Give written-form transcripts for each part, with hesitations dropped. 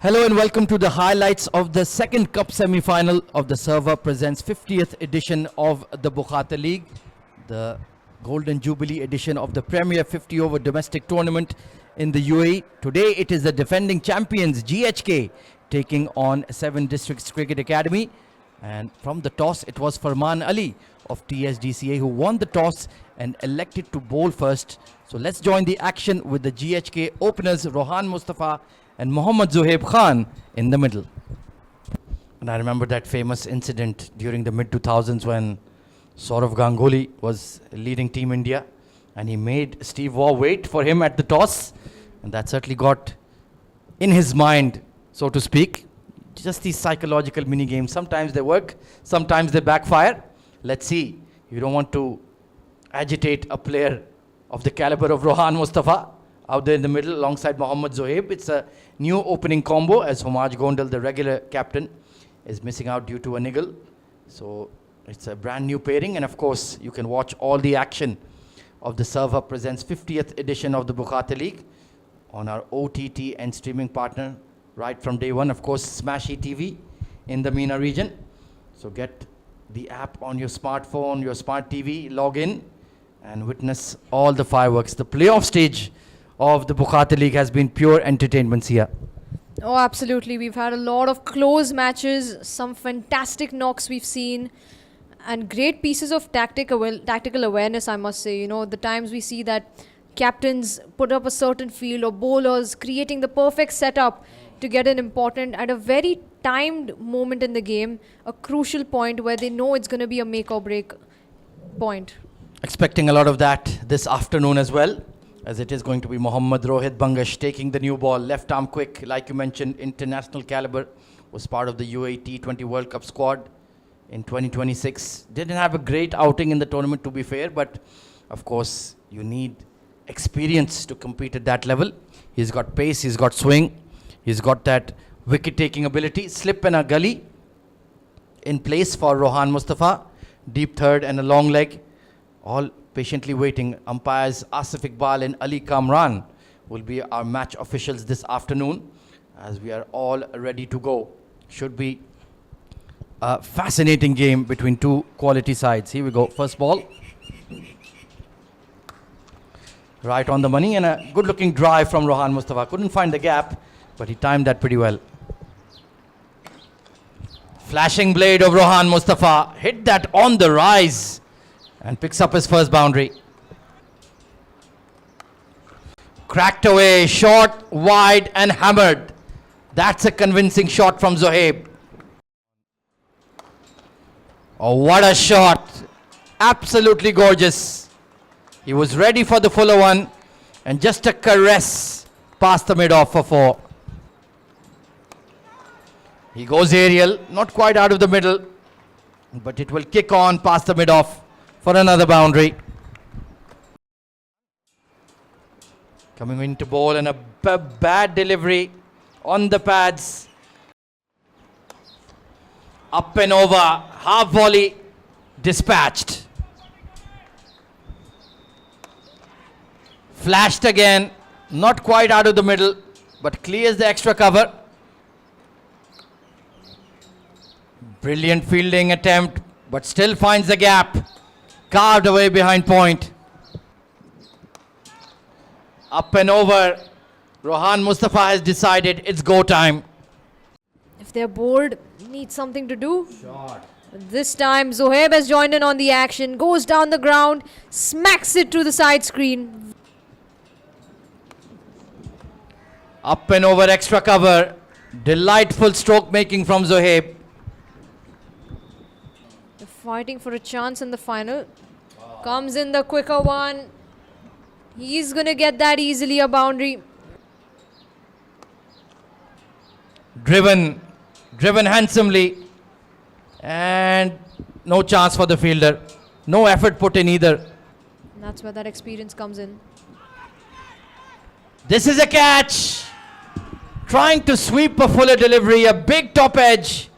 Hello and welcome to the highlights of the second Cup semi-final of the Server Presents 50th edition of the Bukhata League, the Golden Jubilee edition of the Premier 50 over domestic tournament in the UAE. Today it is the defending champions GHK taking on 7 Districts Cricket Academy, and from the toss it was Farman Ali of TSDCA who won the toss and elected to bowl first. So let's join the action with the GHK openers Rohan Mustafa and Mohammad Zohaib Khan in the middle. And I remember that famous incident during the mid-2000s when Saurav Ganguly was leading Team India and he made Steve Waugh wait for him at the toss, and that certainly got in his mind, so to speak. Just these psychological mini games, sometimes they work, sometimes they backfire. Let's see. You don't want to agitate a player of the caliber of Rohan Mustafa out there in the middle alongside Mohammad Zohaib. It's a new opening combo as Homaj Gondal, the regular captain, is missing out due to a niggle. So it's a brand new pairing, and of course you can watch all the action of the Server Presents 50th edition of the Bukhata League on our OTT and streaming partner right from day one, of course Smashi TV in the MENA region. So get the app on your smartphone, your smart TV, log in and witness all the fireworks. The playoff stage of the Bukhata League has been pure entertainment here. Oh, absolutely. We've had a lot of close matches, some fantastic knocks we've seen, and great pieces of tactical awareness, I must say. You know, the times we see that captains put up a certain field or bowlers creating the perfect setup to get an important, at a very timed moment in the game, a crucial point where they know it's going to be a make or break point. Expecting a lot of that this afternoon as well, as it is going to be Mohammad Rohit Bangash taking the new ball. Left arm quick, like you mentioned, international caliber, was part of the UAE T20 World Cup squad in 2026. Didn't have a great outing in the tournament, to be fair, but of course you need experience to compete at that level. He's got pace, he's got swing, he's got that wicket taking ability. Slip and a gully in place for Rohan Mustafa. Deep third and a long leg, all patiently waiting. Umpires Asif Iqbal and Ali Kamran will be our match officials this afternoon, as we are all ready to go. Should be a fascinating game between two quality sides. Here we go. First ball. Right on the money, and a good looking drive from Rohan Mustafa. Couldn't find the gap, but he timed that pretty well. Flashing blade of Rohan Mustafa. Hit that on the rise and picks up his first boundary. Cracked away, short, wide and hammered. That's a convincing shot from Zohaib. Oh, what a shot. Absolutely gorgeous. He was ready for the fuller one, and just a caress past the mid-off for 4. He goes aerial, not quite out of the middle, but it will kick on past the mid-off for another boundary. Coming into bowl, and a bad delivery on the pads. Up and over, half volley dispatched. Flashed again, not quite out of the middle, but clears the extra cover. Brilliant fielding attempt, but still finds the gap. Carved away behind point. Up and over. Rohan Mustafa has decided it's go time. If they're bored, need something to do. Shot. This time Zohaib has joined in on the action, goes down the ground, smacks it to the side screen. Up and over, extra cover. Delightful stroke making from Zohaib. They're fighting for a chance in the final. Comes in the quicker one. He's going to get that easily, a boundary. Driven handsomely, and no chance for the fielder. No effort put in either. And that's where that experience comes in. This is a catch. Trying to sweep a fuller delivery, a big top edge,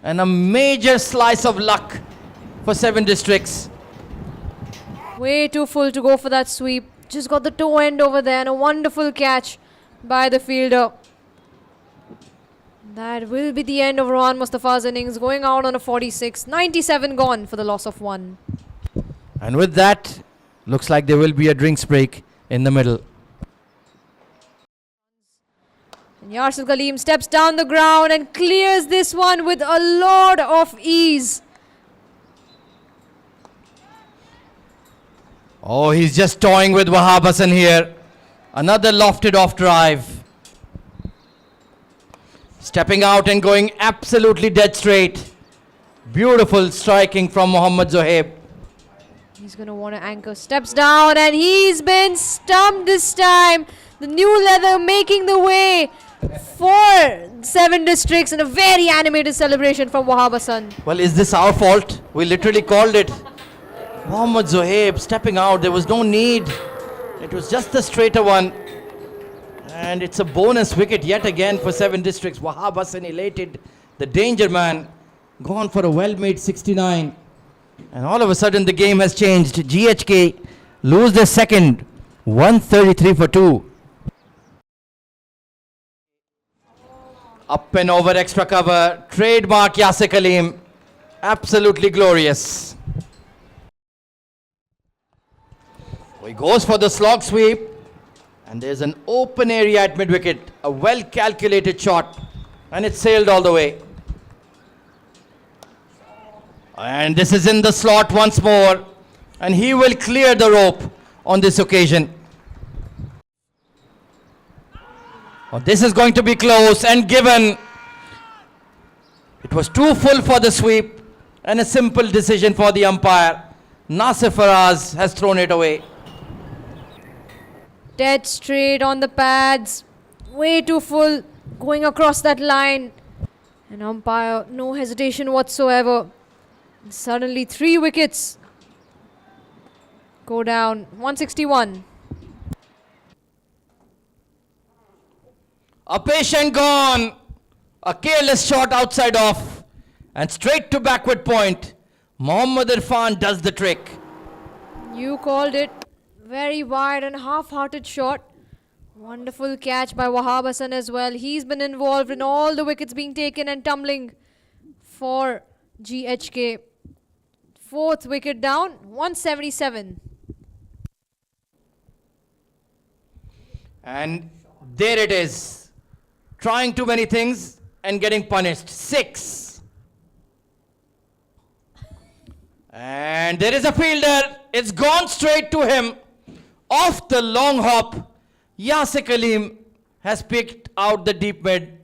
and a major slice of luck for 7 Districts. Way too full to go for that sweep. Just got the toe end over there, and a wonderful catch by the fielder. That will be the end of Rohan Mustafa's innings, going out on a 46. 97 gone for the loss of 1. And with that, looks like there will be a drinks break in the middle. And Yarsid Kaleem steps down the ground and clears this one with a lot of ease. Oh, he's just toying with Wahab Hassan here. Another lofted off drive. Stepping out and going absolutely dead straight. Beautiful striking from Mohammad Zohaib. He's going to want to anchor. Steps down and he's been stumped this time. The new leather making the way for 7 districts in a very animated celebration from Wahab Hassan. Well, is this our fault? We literally called it. Mohammad Zohaib stepping out. There was no need. It was just a straighter one. And it's a bonus wicket yet again for 7 districts. Wahab Hassan elated. The danger man gone for a well-made 69. And all of a sudden the game has changed. GHK lose their second. 133 for 2. Up and over extra cover. Trademark Yasir Kaleem. Absolutely glorious. He goes for the slog sweep. And there's an open area at mid-wicket. A well-calculated shot. And it sailed all the way. And this is in the slot once more. And he will clear the rope on this occasion. Oh, this is going to be close and given. It was too full for the sweep. And a simple decision for the umpire. Nasir Faraz has thrown it away. Dead straight on the pads. Way too full. Going across that line. And umpire, no hesitation whatsoever. And suddenly 3 wickets go down. 161. A patient gone. A careless shot outside off. And straight to backward point. Mohammad Irfan does the trick. You called it. Very wide and half-hearted shot. Wonderful catch by Wahab Hassan as well. He's been involved in all the wickets being taken and tumbling for GHK. 4th wicket down, 177. And there it is. Trying too many things and getting punished. 6. And there is a fielder. It's gone straight to him. Off the long hop, Yasir Kaleem has picked out the deep mid.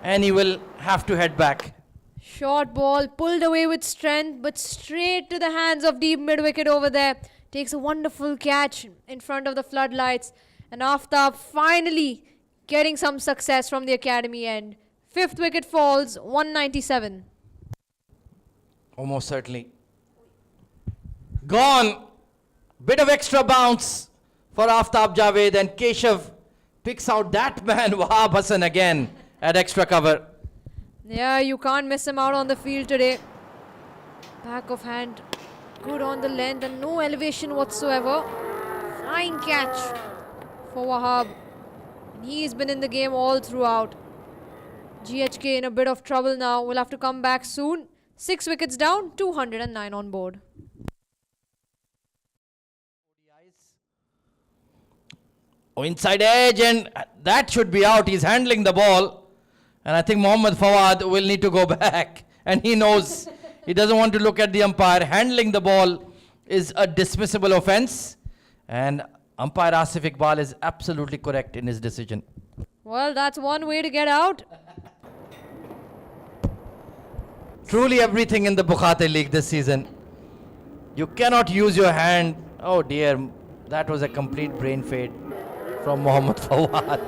And he will have to head back. Short ball pulled away with strength, but straight to the hands of deep mid-wicket over there. Takes a wonderful catch in front of the floodlights. And Aftab finally getting some success from the academy end. 5th wicket falls, 197. Almost certainly. Gone. Bit of extra bounce for Aftab Javed, and Keshav picks out that man Wahab Hassan again at extra cover. Yeah, you can't miss him out on the field today. Back of hand, good on the length and no elevation whatsoever. Flying catch for Wahab. And he's been in the game all throughout. GHK in a bit of trouble now. Will have to come back soon. 6 wickets down, 209 on board. Oh, inside edge, and that should be out. He's handling the ball. And I think Mohammad Fawad will need to go back. And he knows he doesn't want to look at the umpire. Handling the ball is a dismissible offense. And umpire Asif Iqbal is absolutely correct in his decision. Well, that's one way to get out. Truly everything in the Bukhate League this season. You cannot use your hand. Oh dear, that was a complete brain fade from Mohammad Fawad.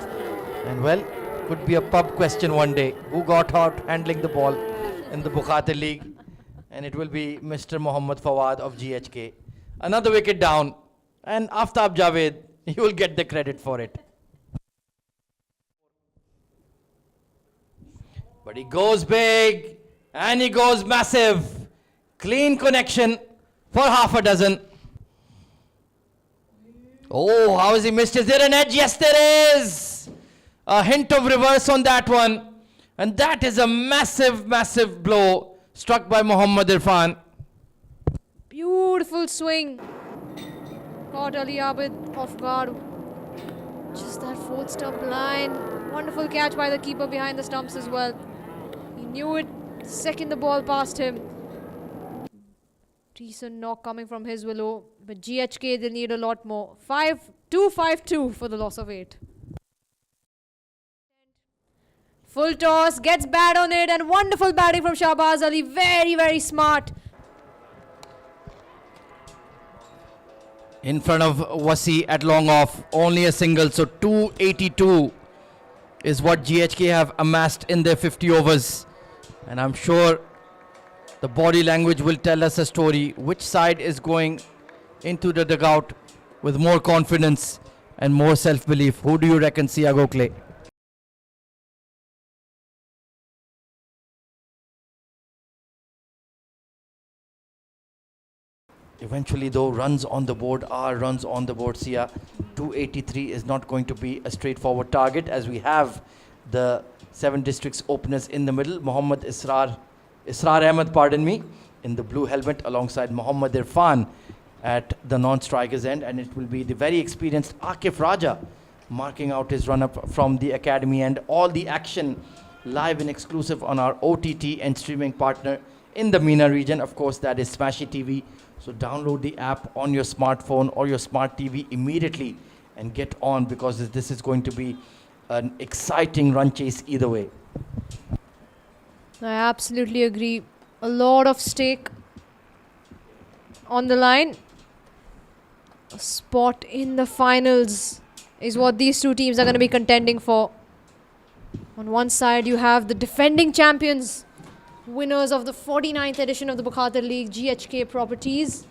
And well, could be a pub question one day. Who got out handling the ball in the Bukhate League? And it will be Mr. Mohammad Fawad of GHK. Another wicket down. And Aftab Javed, you will get the credit for it. But he goes big and he goes massive. Clean connection for half a dozen. Oh, how has he missed? Is there an edge? Yes, there is. A hint of reverse on that one. And that is a massive, massive blow struck by Mohammad Irfan. Beautiful swing. Caught Ali Abid off guard. Just that fourth stump line. Wonderful catch by the keeper behind the stumps as well. He knew it the second the ball passed him. Decent knock coming from his willow. But GHK, they'll need a lot more. 5-2-5-2 for the loss of 8. Full toss, gets bad on it, and wonderful batting from Shahbaz Ali. Very, very smart. In front of Wasi at long off, only a single, so 282 is what GHK have amassed in their 50 overs. And I'm sure the body language will tell us a story. Which side is going into the dugout with more confidence and more self-belief? Who do you reckon, Sia Gokhale? Eventually, though, runs on the board are runs on the board, Sia. 283 is not going to be a straightforward target, as we have the 7 districts openers in the middle. Mohammad Israr Ahmed, pardon me, in the blue helmet alongside Mohammad Irfan at the non-striker's end. And it will be the very experienced Akif Raja marking out his run-up from the academy. And all the action live and exclusive on our OTT and streaming partner in the MENA region. Of course, that is Smashi TV. So download the app on your smartphone or your smart TV immediately and get on, because this is going to be an exciting run chase either way. I absolutely agree. A lot of stake on the line. A spot in the finals is what these two teams are going to be contending for. On one side, you have the defending champions, winners of the 49th edition of the Bukhatir League, GHK Properties.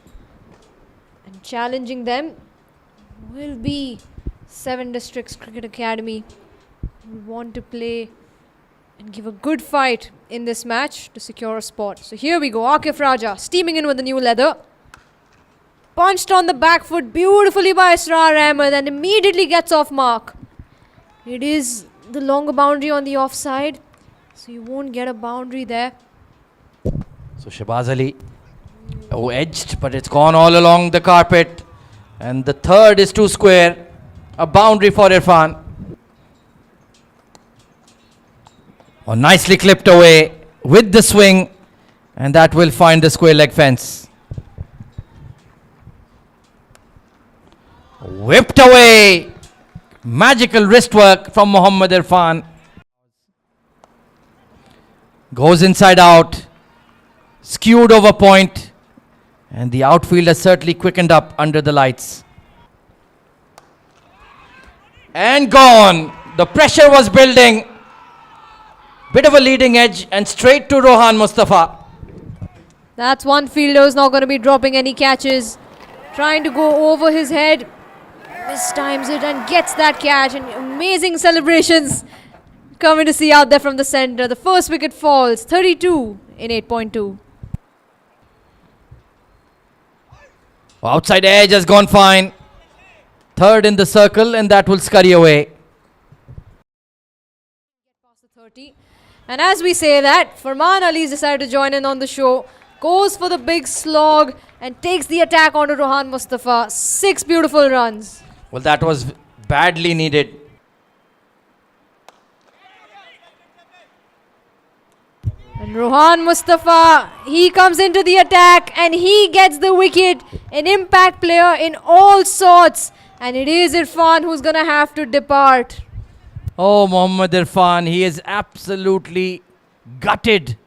And challenging them will be 7 Districts Cricket Academy. We want to play and give a good fight in this match to secure a spot. So here we go. Akif Raja steaming in with the new leather. Punched on the back foot beautifully by Israr Ahmed and immediately gets off mark. It is the longer boundary on the offside, so you won't get a boundary there. So Shahbaz Ali, edged, but it's gone all along the carpet. And the third is too square. A boundary for Irfan. Oh, nicely clipped away with the swing, and that will find the square leg fence. Whipped away. Magical wrist work from Mohammad Irfan. Goes inside out. Skewed over point. And the outfielder certainly quickened up under the lights. And gone. The pressure was building. Bit of a leading edge and straight to Rohan Mustafa. That's one fielder who's not going to be dropping any catches. Trying to go over his head. Mistimes it and gets that catch. And amazing celebrations coming to see out there from the center. The first wicket falls. 32 in 8.2. Outside edge has gone fine. Third in the circle, and that will scurry away. Past the 30. And as we say that, Farman Ali's decided to join in on the show. Goes for the big slog and takes the attack onto Rohan Mustafa. 6 beautiful runs. Well, that was badly needed. And Rohan Mustafa, he comes into the attack and he gets the wicket. An impact player in all sorts. And it is Irfan who's going to have to depart. Oh, Mohammad Irfan, he is absolutely gutted.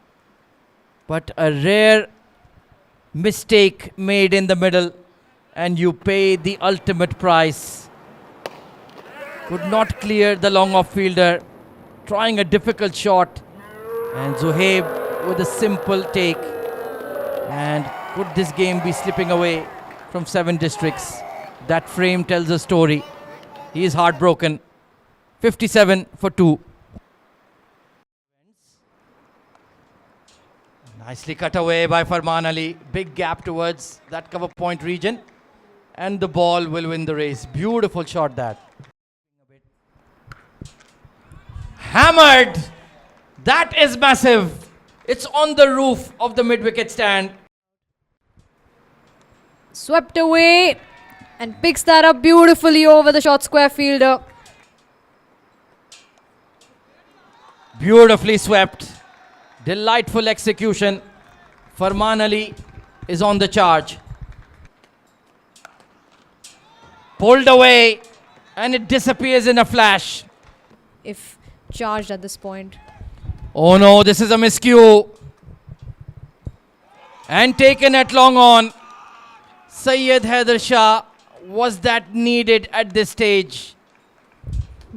But a rare mistake made in the middle, and you pay the ultimate price. Could not clear the long off fielder, trying a difficult shot. And Zuhaib with a simple take. And could this game be slipping away from 7 districts? That frame tells a story. He is heartbroken. 57 for 2. Nicely cut away by Farman Ali. Big gap towards that cover point region. And the ball will win the race. Beautiful shot that. Hammered. That is massive. It's on the roof of the mid-wicket stand. Swept away and picks that up beautifully over the short square fielder. Beautifully swept. Delightful execution. Farman Ali is on the charge. Pulled away and it disappears in a flash. If charged at this point. Oh no, this is a miscue. And taken at long on. Syed Haider Shah, was that needed at this stage?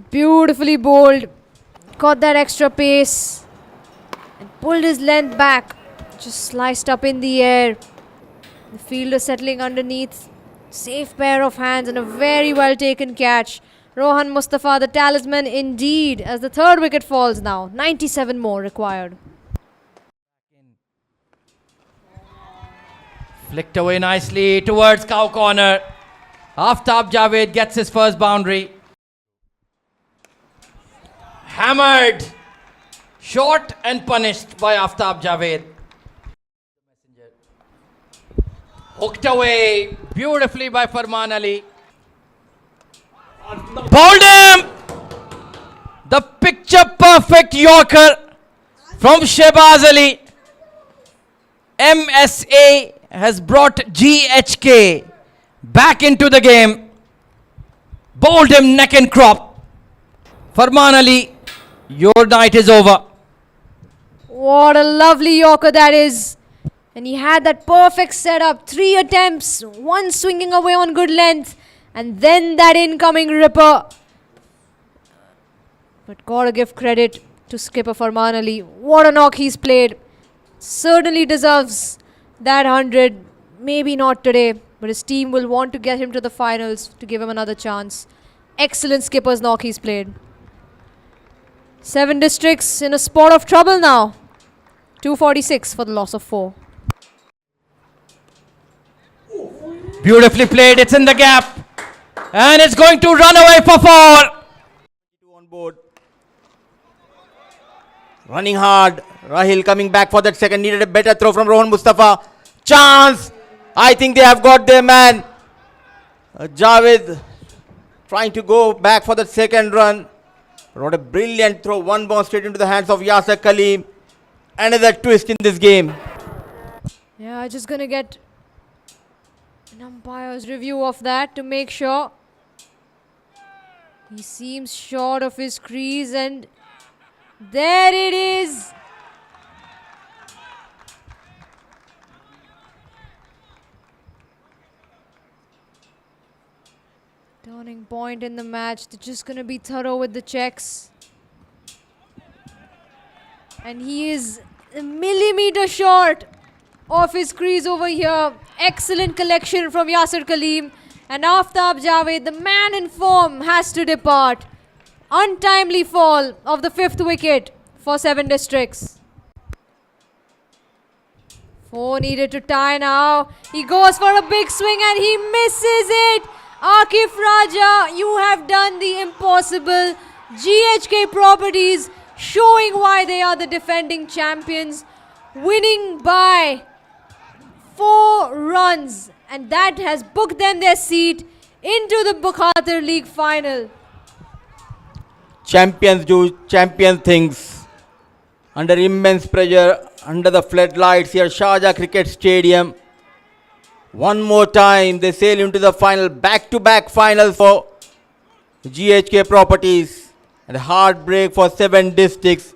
Beautifully bowled. Got that extra pace. And pulled his length back. Just sliced up in the air. The fielder settling underneath. Safe pair of hands and a very well taken catch. Rohan Mustafa, the talisman indeed, as the third wicket falls now. 97 more required. Flicked away nicely towards cow corner. Aftab Javed gets his first boundary. Hammered. Short and punished by Aftab Javed. Hooked away beautifully by Farman Ali. Bowled him! The picture perfect Yorker from Shehbaz Ali. MSA has brought GHK back into the game. Bowled him neck and crop. Farman Ali, your night is over. What a lovely Yorker that is. And he had that perfect setup. 3 attempts, one swinging away on good length. And then that incoming ripper. But gotta give credit to skipper Farman Ali. What a knock he's played. Certainly deserves that 100. Maybe not today, but his team will want to get him to the finals to give him another chance. Excellent skipper's knock he's played. 7 districts in a spot of trouble now. 246 for the loss of 4. Beautifully played, it's in the gap. And it's going to run away for 4. On board. Running hard. Rahil coming back for that second. Needed a better throw from Rohan Mustafa. Chance. I think they have got their man. Javed trying to go back for the second run. What a brilliant throw. One ball straight into the hands of Yasir Kaleem. Another twist in this game. Yeah, just gonna get an umpire's review of that to make sure. He seems short of his crease and there it is. Turning point in the match. They're just gonna be thorough with the checks. And he is a millimeter short of his crease over here. Excellent collection from Yasir Kaleem. And Aftab Javed, the man in form, has to depart. Untimely fall of the 5th wicket for 7 districts. 4 needed to tie now. He goes for a big swing and he misses it. Akif Raja, you have done the impossible. GHK Properties showing why they are the defending champions. Winning by 4 runs. And that has booked them their seat into the Bukhatir League final. Champions do champion things. Under immense pressure, under the floodlights here, Sharjah Cricket Stadium. One more time, they sail into the final, back-to-back finals for GHK Properties. And a heartbreak for 7 districts.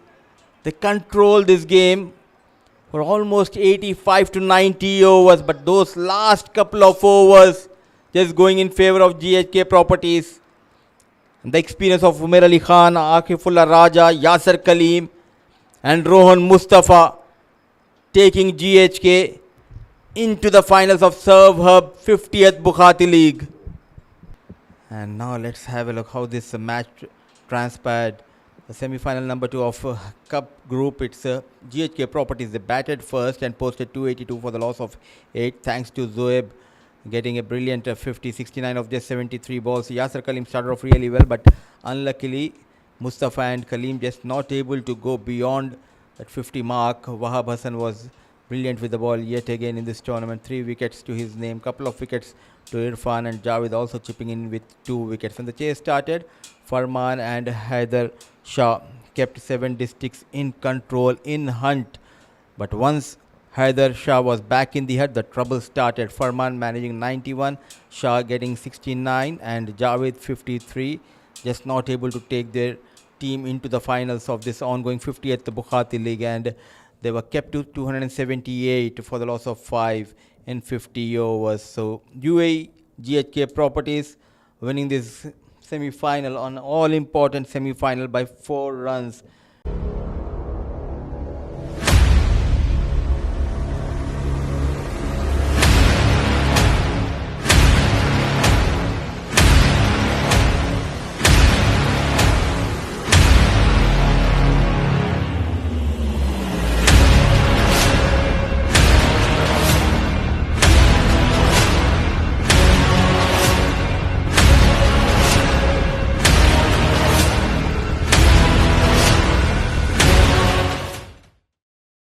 They control this game for almost 85 to 90 overs, but those last couple of overs just going in favor of GHK Properties. And the experience of Umair Ali Khan, Akifullah Raja, Yasir Kaleem and Rohan Mustafa taking GHK into the finals of Serve Hub 50th Bukhatir League. And now let's have a look how this match transpired. The semi-final number 2 of Cup Group, it's GHK Properties. They batted first and posted 282 for the loss of 8, thanks to Zoeb getting a brilliant 50, 69 of just 73 balls. Yasir Kaleem started off really well, but unluckily Mustafa and Kaleem just not able to go beyond that 50 mark. Wahab Hassan was brilliant with the ball yet again in this tournament. 3 wickets to his name, couple of wickets to Irfan, and Javed also chipping in with 2 wickets. When the chase started, Farman and Haider Shah kept 7 districts in control in hunt. But once Haider Shah was back in the hunt, the trouble started. Farman managing 91, Shah getting 69, and Javed 53. Just not able to take their team into the finals of this ongoing 50th Bukhati League, and they were kept to 278 for the loss of 5 in 50 overs. So UAE GHK Properties winning this semi-final, on all important semi-final by 4 runs.